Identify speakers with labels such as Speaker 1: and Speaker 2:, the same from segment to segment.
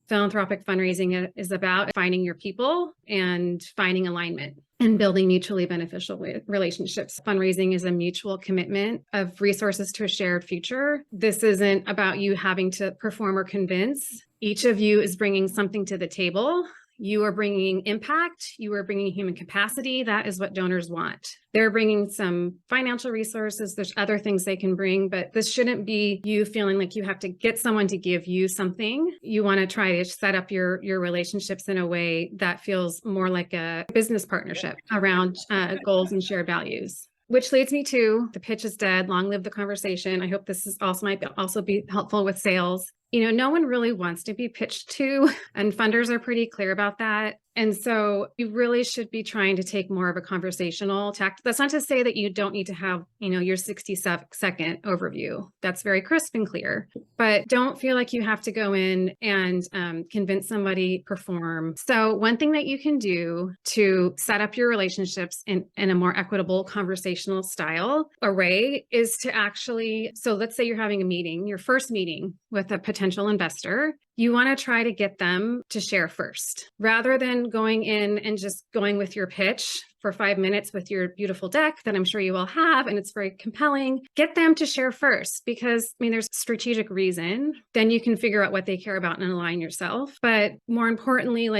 Speaker 1: Philanthropic fundraising is about finding your people and finding alignment and building mutually beneficial relationships. Fundraising is a mutual commitment of resources to a shared future. This isn't about you having to perform or convince. Each of you is bringing something to the table. You are bringing impact. You are bringing human capacity. That is what donors want. They're bringing some financial resources. There's other things they can bring, but this shouldn't be you feeling like you have to get someone to give you something. You want to try to set up your relationships in a way that feels more like a business partnership around goals and shared values. Which leads me to the pitch is dead. Long live the conversation. I hope this is might also be helpful with sales. No one really wants to be pitched to, and funders are pretty clear about that. And so you really should be trying to take more of a conversational tact. That's not to say that you don't need to have, your 60-second overview. That's very crisp and clear, but don't feel like you have to go in and convince somebody perform. So one thing that you can do to set up your relationships in a more equitable conversational style array is to actually, so let's say you're having a meeting, your first meeting with a potential investor. You want to try to get them to share first, rather than going in and just going with your pitch for 5 minutes with your beautiful deck that I'm sure you all have, and it's very compelling. Get them to share first, because there's strategic reason. Then you can figure out what they care about and align yourself. But more importantly,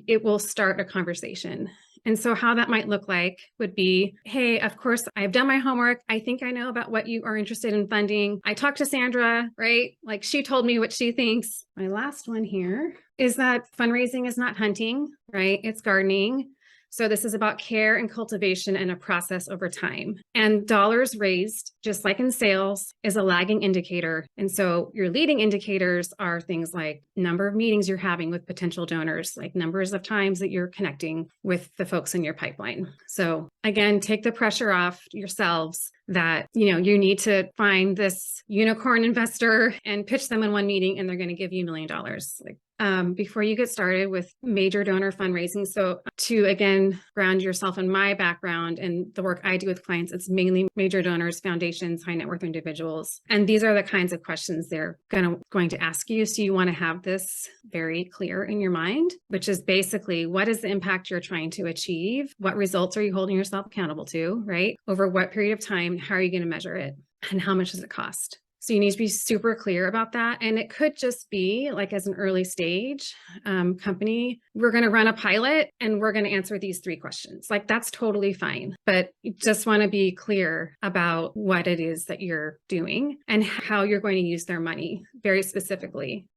Speaker 1: it will start a conversation. And so how that might look like would be, hey, of course, I've done my homework. I think I know about what you are interested in funding. I talked to Sandra, right? She told me what she thinks. My last one here is that fundraising is not hunting, right? It's gardening. So this is about care and cultivation and a process over time. And dollars raised, just like in sales, is a lagging indicator. And so your leading indicators are things like number of meetings you're having with potential donors, like numbers of times that you're connecting with the folks in your pipeline. So again, take the pressure off yourselves that, you need to find this unicorn investor and pitch them in one meeting and they're going to give you $1 million. Before you get started with major donor fundraising. So to, again, ground yourself in my background and the work I do with clients, it's mainly major donors, foundations, high net worth individuals. And these are the kinds of questions they're going to ask you. So you want to have this very clear in your mind, which is basically, what is the impact you're trying to achieve? What results are you holding yourself accountable to, right? Over what period of time? How are you going to measure it? And how much does it cost? So you need to be super clear about that. And it could just be as an early stage company, we're going to run a pilot and we're going to answer these 3 questions. That's totally fine. But you just want to be clear about what it is that you're doing and how you're going to use their money very specifically.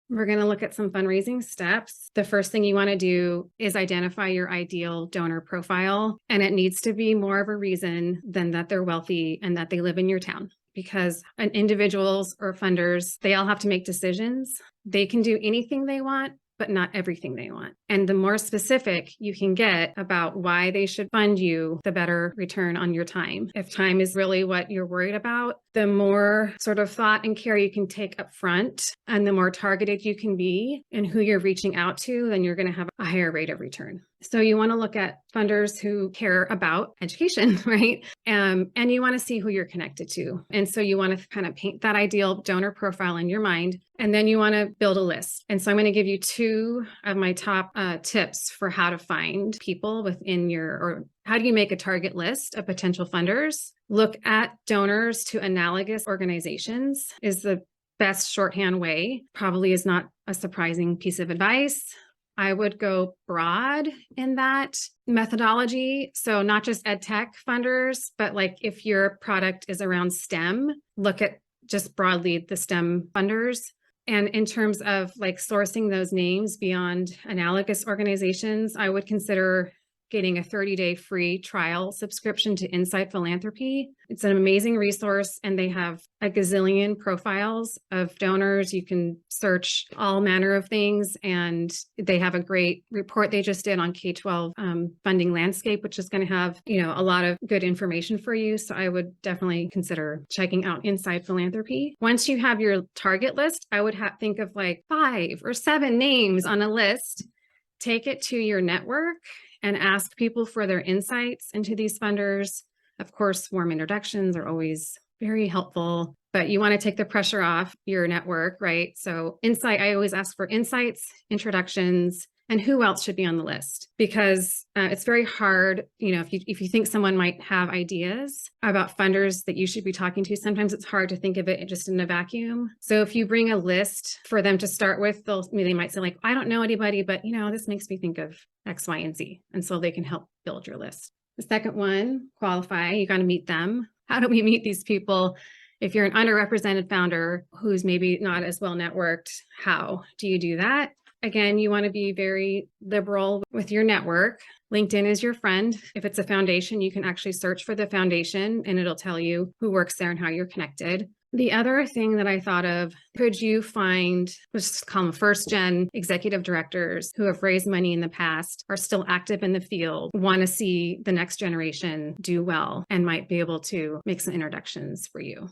Speaker 1: We're going to look at some fundraising steps. The first thing you want to do is identify your ideal donor profile. And it needs to be more of a reason than that they're wealthy and that they live in your town. Because individuals or funders, they all have to make decisions. They can do anything they want, but not everything they want. And the more specific you can get about why they should fund you, the better return on your time. If time is really what you're worried about, the more sort of thought and care you can take up front, and the more targeted you can be in who you're reaching out to, then you're going to have a higher rate of return. So you want to look at funders who care about education, right? And you want to see who you're connected to. And so you want to kind of paint that ideal donor profile in your mind. And then you want to build a list. And so I'm going to give you 2 of my top tips for how to find people within or how do you make a target list of potential funders? Look at donors to analogous organizations is the best shorthand way. Probably is not a surprising piece of advice. I would go broad in that methodology. So not just ed tech funders, but if your product is around STEM, look at just broadly the STEM funders. And in terms of sourcing those names beyond analogous organizations, I would consider getting a 30-day free trial subscription to Insight Philanthropy. It's an amazing resource, and they have a gazillion profiles of donors. You can search all manner of things, and they have a great report they just did on K-12 funding landscape, which is going to have, a lot of good information for you. So I would definitely consider checking out Insight Philanthropy. Once you have your target list, I would think of 5 or 7 names on a list. Take it to your network and ask people for their insights into these funders. Of course, warm introductions are always very helpful. But you want to take the pressure off your network, right? So I always ask for insights, introductions, and who else should be on the list, because it's very hard, if you think someone might have ideas about funders that you should be talking to, sometimes it's hard to think of it just in a vacuum. So if you bring a list for them to start with, they might say like, I don't know anybody, but this makes me think of X, Y, and Z. And so they can help build your list. The second one, qualify. You got to meet them. How do we meet these people? If you're an underrepresented founder who's maybe not as well networked, how do you do that? Again, you want to be very liberal with your network. LinkedIn is your friend. If it's a foundation, you can actually search for the foundation and it'll tell you who works there and how you're connected. The other thing that I thought of, could you find, let's call them first-gen executive directors who have raised money in the past, are still active in the field, want to see the next generation do well, and might be able to make some introductions for you.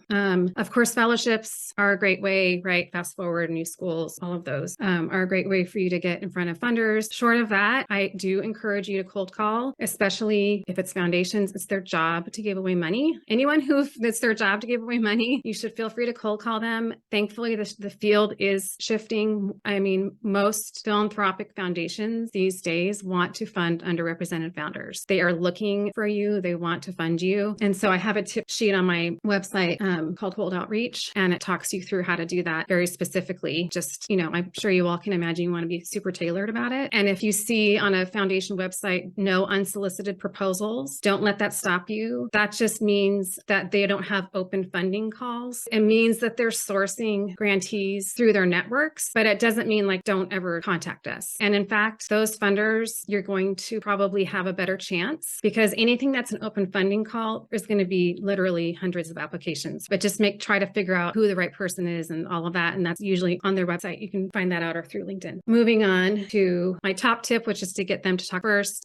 Speaker 1: Of course, fellowships are a great way, right? Fast Forward, new schools, all of those are a great way for you to get in front of funders. Short of that, I do encourage you to cold call, especially if it's foundations. It's their job to give away money. Anyone it's their job to give away money, you should feel free to cold call them. Thankfully, the field is shifting. I mean, most philanthropic foundations these days want to fund underrepresented founders. They are looking for you. They want to fund you. And so I have a tip sheet on my website called Cold Outreach, and it talks you through how to do that very specifically. Just, I'm sure you all can imagine you want to be super tailored about it. And if you see on a foundation website, no unsolicited proposals, don't let that stop you. That just means that they don't have open funding calls. It means that they're sourcing grantees through their networks, but it doesn't mean like, don't ever contact us. And in fact, those funders, you're going to probably have a better chance, because anything that's an open funding call is going to be literally hundreds of applications, but just try to figure out who the right person is and all of that. And that's usually on their website. You can find that out, or through LinkedIn. Moving on to my top tip, which is to get them to talk first.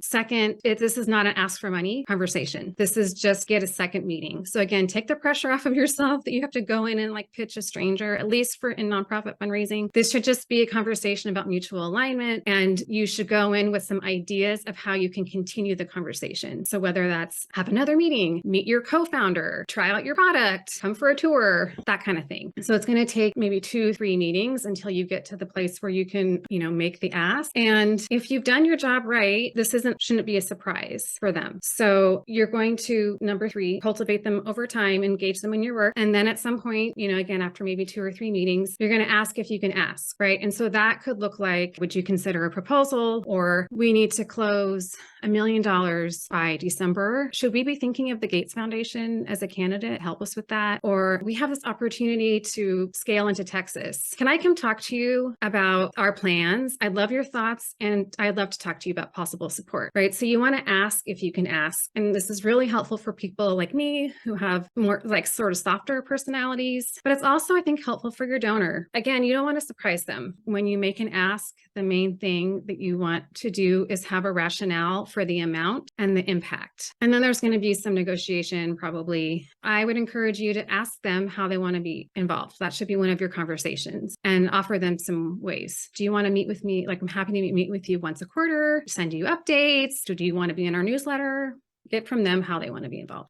Speaker 1: Second, this is not an ask for money conversation. This is just get a second meeting. So again, take the pressure off of yourself that you have to go in and like pitch a stranger, at least in nonprofit fundraising. This should just be a conversation about mutual alignment, and you should go in with some ideas of how you can continue the conversation. So whether that's have another meeting, meet your co-founder, try out your product, come for a tour, that kind of thing. So it's going to take maybe 2-3 meetings until you get to the place where you can, make the ask. And if you've done your job right, this shouldn't be a surprise for them. So you're going to, number 3, cultivate them over time, engage them in your work. And then at some point, again, after maybe 2 or 3 meetings, you're going to ask if you can ask, right? And so that could look like, would you consider a proposal? Or we need to close $1 million by December. Should we be thinking of the Gates Foundation as a candidate? Help us with that. Or we have this opportunity to scale into Texas. Can I come talk to you about our plans? I'd love your thoughts, and I'd love to talk to you about possible support, right? So you want to ask if you can ask. And this is really helpful for people like me who have more like sort of softer personalities, but it's also, I think, helpful for your donor. Again, you don't want to surprise them. When you make an ask, the main thing that you want to do is have a rationale for the amount and the impact. And then there's going to be some negotiation, probably. I would encourage you to ask them how they want to be involved. That should be one of your conversations, and offer them some ways. Do you want to meet with me? Like, I'm happy to meet with you once a quarter, send you updates. Do you want to be in our newsletter? Get from them how they want to be involved.